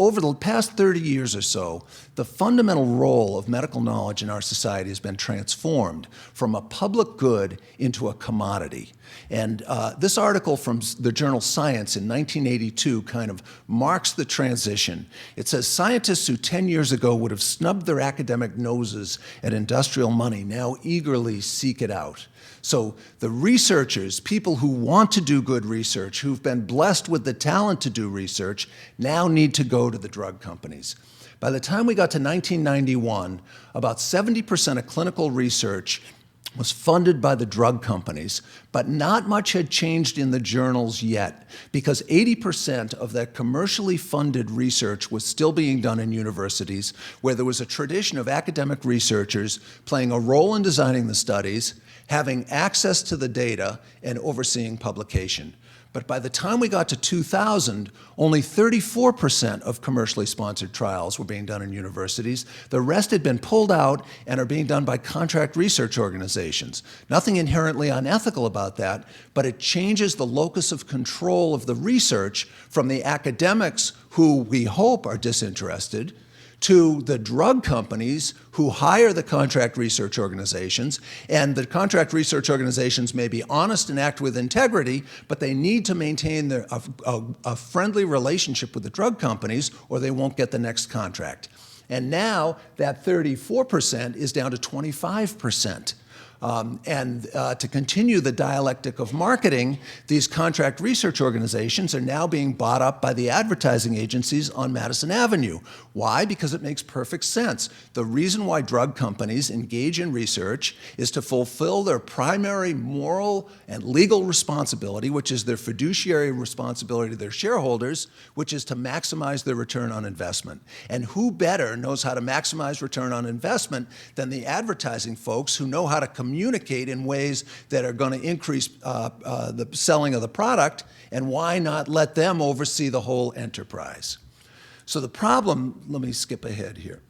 over the past 30 years or so, the fundamental role of medical knowledge in our society has been transformed from a public good into a commodity. And this article from the journal Science in 1982 kind of marks the transition. It says, scientists who 10 years ago would have snubbed their academic noses at industrial money now eagerly seek it out. So the researchers, people who want to do good research, who've been blessed with the talent to do research, now need to go to the drug companies. By the time we got to 1991, about 70% of clinical research was funded by the drug companies, but not much had changed in the journals yet, because 80% of that commercially funded research was still being done in universities, where there was a tradition of academic researchers playing a role in designing the studies, having access to the data, and overseeing publication. But by the time we got to 2000, only 34% of commercially sponsored trials were being done in universities. The rest had been pulled out and are being done by contract research organizations. Nothing inherently unethical about that, but it changes the locus of control of the research from the academics who we hope are disinterested to the drug companies who hire the contract research organizations. And the contract research organizations may be honest and act with integrity, but they need to maintain a friendly relationship with the drug companies or they won't get the next contract. And now that 34% is down to 25%. To continue the dialectic of marketing, these contract research organizations are now being bought up by the advertising agencies on Madison Avenue. Why? Because it makes perfect sense. The reason why drug companies engage in research is to fulfill their primary moral and legal responsibility, which is their fiduciary responsibility to their shareholders, which is to maximize their return on investment. And who better knows how to maximize return on investment than the advertising folks who know how to communicate in ways that are going to increase the selling of the product, and why not let them oversee the whole enterprise? So the problem, let me skip ahead here.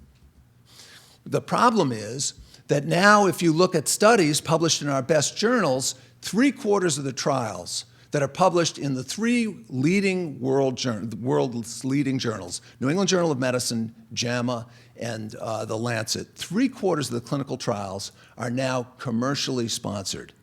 The problem is that now if you look at studies published in our best journals, 3/4 of the trials that are published in the three leading the world's leading journals, New England Journal of Medicine, JAMA, and The Lancet, 3/4 of the clinical trials are now commercially sponsored.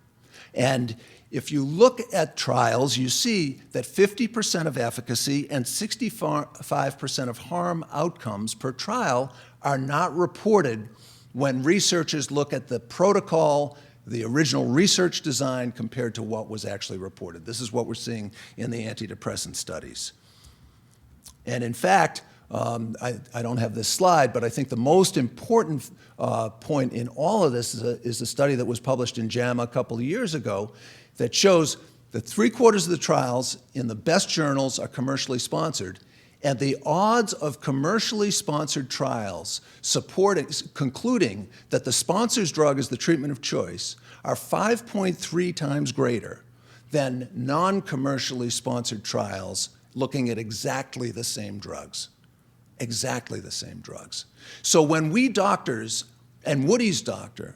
And if you look at trials, you see that 50% of efficacy and 65% of harm outcomes per trial are not reported when researchers look at the protocol, the original research design compared to what was actually reported. This is what we're seeing in the antidepressant studies. And in fact, I don't have this slide, but I think the most important point in all of this is a study that was published in JAMA a couple of years ago that shows that 3/4 of the trials in the best journals are commercially sponsored, and the odds of commercially sponsored trials concluding that the sponsor's drug is the treatment of choice are 5.3 times greater than non-commercially sponsored trials looking at exactly the same drugs. Exactly the same drugs. So when we doctors and Woody's doctor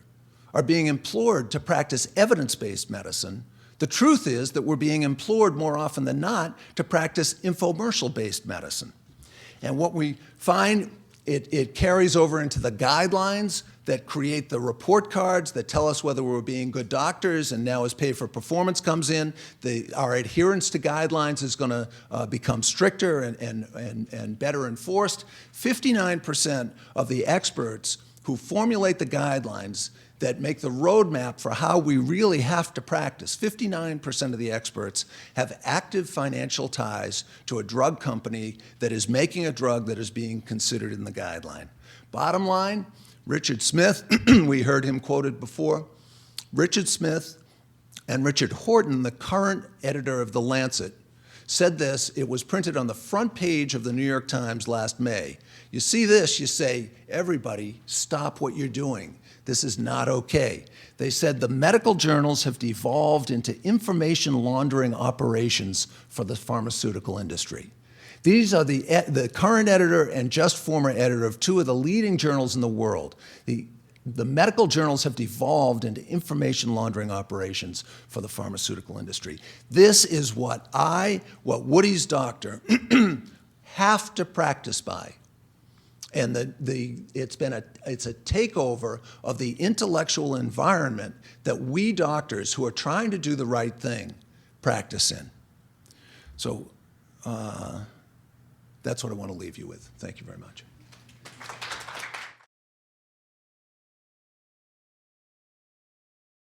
are being implored to practice evidence-based medicine, the truth is that we're being implored more often than not to practice infomercial-based medicine. And what we find, it carries over into the guidelines that create the report cards that tell us whether we're being good doctors, and now as pay-for-performance comes in, our adherence to guidelines is going to become stricter and better enforced. 59% of the experts who formulate the guidelines that make the roadmap for how we really have to practice, 59% of the experts have active financial ties to a drug company that is making a drug that is being considered in the guideline. Bottom line, Richard Smith, we heard him quoted before, Richard Smith and Richard Horton, the current editor of The Lancet, said this. It was printed on the front page of the New York Times last May. You see this, you say, everybody, stop what you're doing. This is not okay. They said the medical journals have devolved into information laundering operations for the pharmaceutical industry. These are the current editor and just former editor of two of the leading journals in the world. The medical journals have devolved into information laundering operations for the pharmaceutical industry. This is what Woody's doctor have to practice by. And it's a takeover of the intellectual environment that we doctors who are trying to do the right thing practice in. So that's what I want to leave you with. Thank you very much.